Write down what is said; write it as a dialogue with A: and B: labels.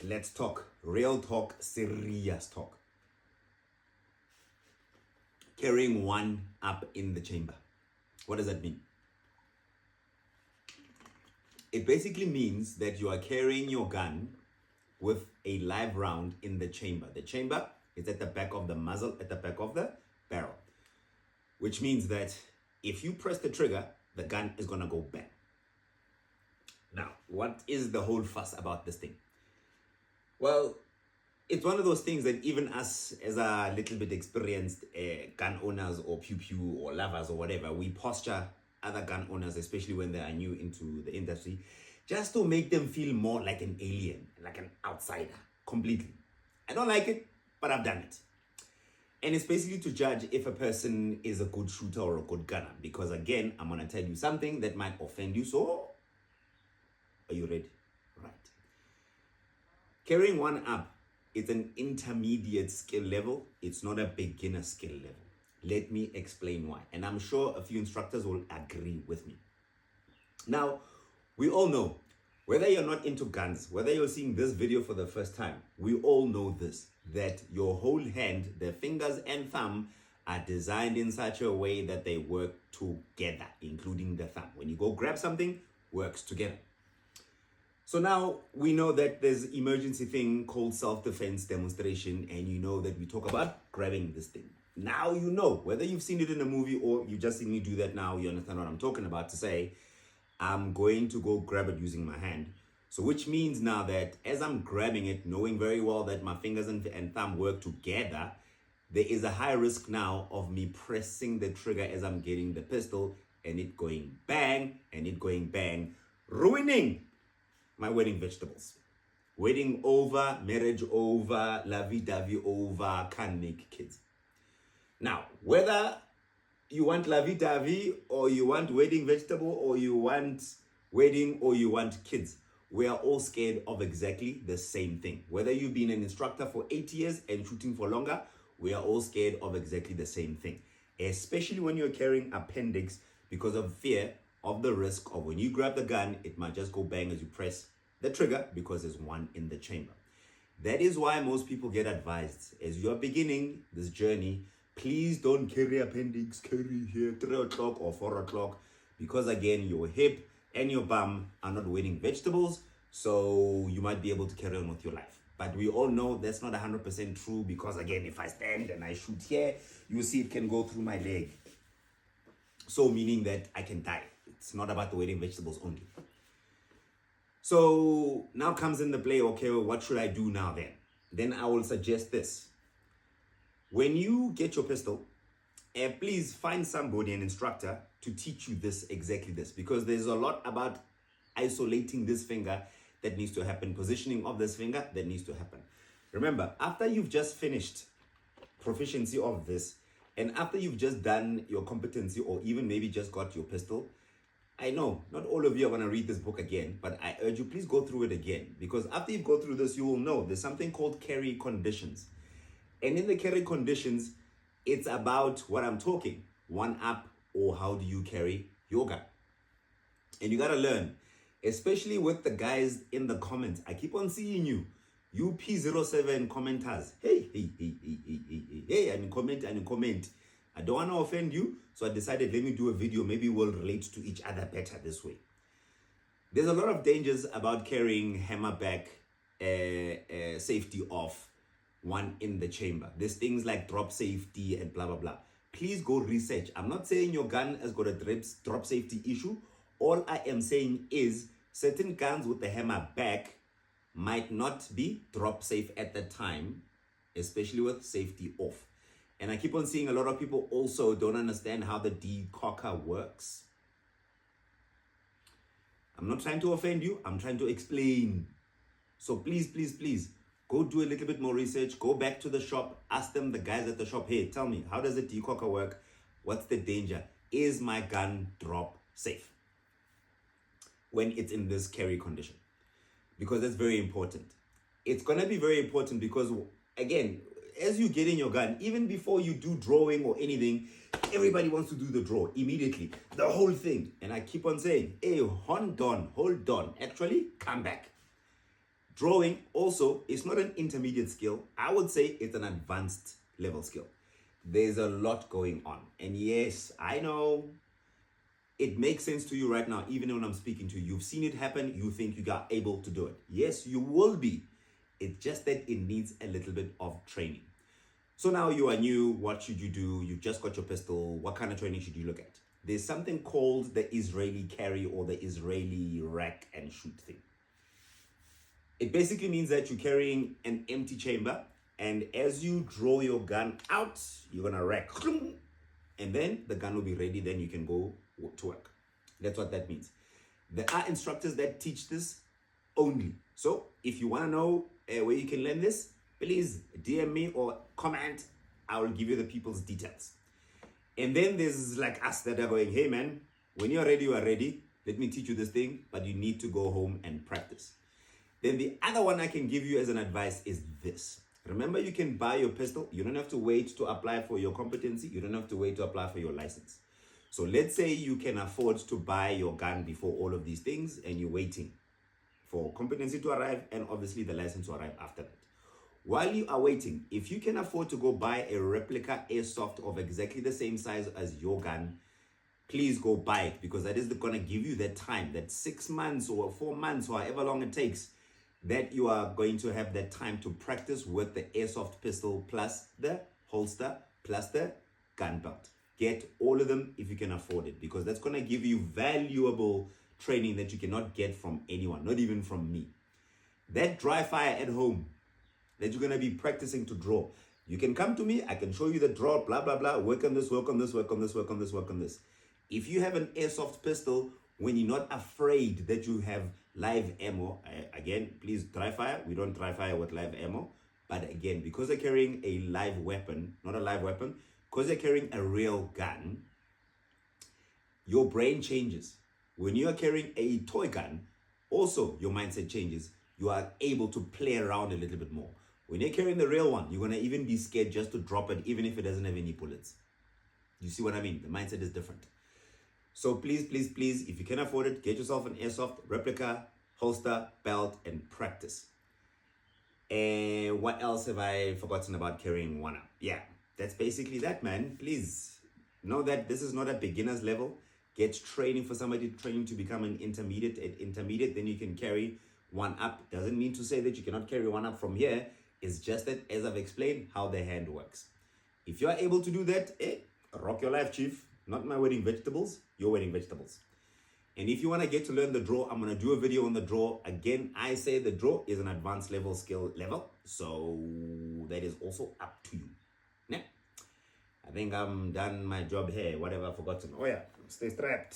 A: Let's talk. Real talk, serious talk. Carrying OneUp in the chamber. What does that mean? It basically means that you are carrying your gun with a live round in the chamber. The chamber is at the back of the muzzle, at the back of the barrel. Which means that if you press the trigger, the gun is going to go bang. Now, what is the whole fuss about this thing? Well, it's one of those things that even us as a little bit experienced gun owners or pew or lovers or whatever, we posture other gun owners, especially when they are new into the industry, just to make them feel more like an alien, like an outsider, completely. I don't like it, but I've done it. And it's basically to judge if a person is a good shooter or a good gunner. Because again, I'm going to tell you something that might offend you. So, are you ready? Right. Carrying OneUp, it's an intermediate skill level. It's not a beginner skill level. Let me explain why. And I'm sure a few instructors will agree with me. Now, we all know, whether you're not into guns, whether you're seeing this video for the first time, we all know this, that your whole hand, the fingers and thumb, are designed in such a way that they work together, including the thumb. When you go grab something, works together. So now we know that there's an emergency thing called self-defense demonstration, and you know that we talk about grabbing this thing. Now you know, whether you've seen it in a movie or you've just seen me do that now, you understand what I'm talking about, to say, I'm going to go grab it using my hand. So which means now that as I'm grabbing it, knowing very well that my fingers and thumb work together, there is a high risk now of me pressing the trigger as I'm getting the pistol and it going bang and it going bang, ruining my wedding vegetables. Wedding over, marriage over, lovey-dovey over, can't make kids. Now, whether you want lovey-dovey or you want wedding vegetable or you want wedding or you want kids, we are all scared of exactly the same thing. Whether you've been an instructor for 8 years and shooting for longer, we are all scared of exactly the same thing. Especially when you're carrying appendix, because of fear of the risk of when you grab the gun, it might just go bang as you press the trigger because there's one in the chamber. That is why most people get advised, as you're beginning this journey, please don't carry appendix, carry here 3 o'clock or 4 o'clock, because again, your hip and your bum are not wedding vegetables, so you might be able to carry on with your life. But we all know that's not 100% true, because again, if I stand and I shoot here, you see it can go through my leg. So meaning that I can die. It's not about the wedding vegetables only. So now comes in the play, okay, well, what should I do now then? Then I will suggest this. When you get your pistol, please find somebody, an instructor, to teach you this, exactly this, because there's a lot about isolating this finger that needs to happen, positioning of this finger that needs to happen. Remember, after you've just finished proficiency of this, and after you've just done your competency or even maybe just got your pistol, I know not all of you are going to read this book again, but I urge you, please go through it again, because after you go through this, you will know there's something called carry conditions. And in the carry conditions, it's about what I'm talking, OneUp, or how do you carry your gun. And you got to learn, especially with the guys in the comments. I keep on seeing you P07 commenters. Hey, and comment. I don't want to offend you, so I decided, let me do a video. Maybe we'll relate to each other better this way. There's a lot of dangers about carrying hammerback safety off, one in the chamber. There's things like drop safety and blah, blah, blah. Please go research. I'm not saying your gun has got a drop safety issue. All I am saying is certain guns with the hammer back might not be drop safe at the time, especially with safety off. And I keep on seeing a lot of people also don't understand how the decocker works. I'm not trying to offend you. I'm trying to explain. So please, go do a little bit more research. Go back to the shop. Ask them, the guys at the shop, hey, tell me, how does the decocker work? What's the danger? Is my gun drop safe when it's in this carry condition? Because that's very important. It's going to be very important because, again, as you get in your gun, even before you do drawing or anything, everybody wants to do the draw immediately, the whole thing. And I keep on saying, hey, hold on. Actually, come back. Drawing also is not an intermediate skill. I would say it's an advanced level skill. There's a lot going on. And yes, I know it makes sense to you right now, even when I'm speaking to you. You've seen it happen. You think you are able to do it. Yes, you will be. It's just that it needs a little bit of training. So now you are new. What should you do? You've just got your pistol. What kind of training should you look at? There's something called the Israeli carry or the Israeli rack and shoot thing. It basically means that you're carrying an empty chamber, and as you draw your gun out, you're gonna rack, and then the gun will be ready. Then you can go to work. That's what that means. There are instructors that teach this only. So if you want to know where you can learn this, please DM me or comment. I will give you the people's details. And then there's like us that are going, hey man, when you're ready, you are ready. Let me teach you this thing, but you need to go home and practice. Then the other one I can give you as an advice is this. Remember, you can buy your pistol. You don't have to wait to apply for your competency. You don't have to wait to apply for your license. So let's say you can afford to buy your gun before all of these things, and you're waiting for competency to arrive and obviously the license to arrive after that. While you are waiting, if you can afford to go buy a replica airsoft of exactly the same size as your gun, please go buy it, because that is going to give you that time, that 6 months or 4 months or however long it takes, that you are going to have that time to practice with the airsoft pistol plus the holster plus the gun belt. Get all of them if you can afford it, because that's going to give you valuable training that you cannot get from anyone, not even from me. That dry fire at home that you're going to be practicing to draw, you can come to me, I can show you the draw, blah, blah, blah, work on this, work on this, work on this, work on this, work on this. If you have an airsoft pistol, when you're not afraid that you have live ammo, again, please dry fire. We don't dry fire with live ammo. But again, because they're carrying a live weapon, not a live weapon, because they're carrying a real gun, your brain changes. When you are carrying a toy gun, also your mindset changes. You are able to play around a little bit more. When you're carrying the real one, you're going to even be scared just to drop it, even if it doesn't have any bullets. You see what I mean? The mindset is different. So please, please, please, if you can afford it, get yourself an airsoft replica, holster, belt, and practice. And what else have I forgotten about carrying OneUp? Yeah, that's basically that, man. Please know that this is not a beginner's level. Get training for somebody training to become an intermediate. At intermediate, then you can carry OneUp. Doesn't mean to say that you cannot carry OneUp from here. It's just that, as I've explained, how the hand works. If you are able to do that, rock your life, chief. Not my wedding vegetables, your wedding vegetables. And if you want to get to learn the draw, I'm going to do a video on the draw. Again, I say the draw is an advanced level skill level. So that is also up to you. Yeah. I think I'm done my job here. What have I forgotten? Oh yeah, stay strapped.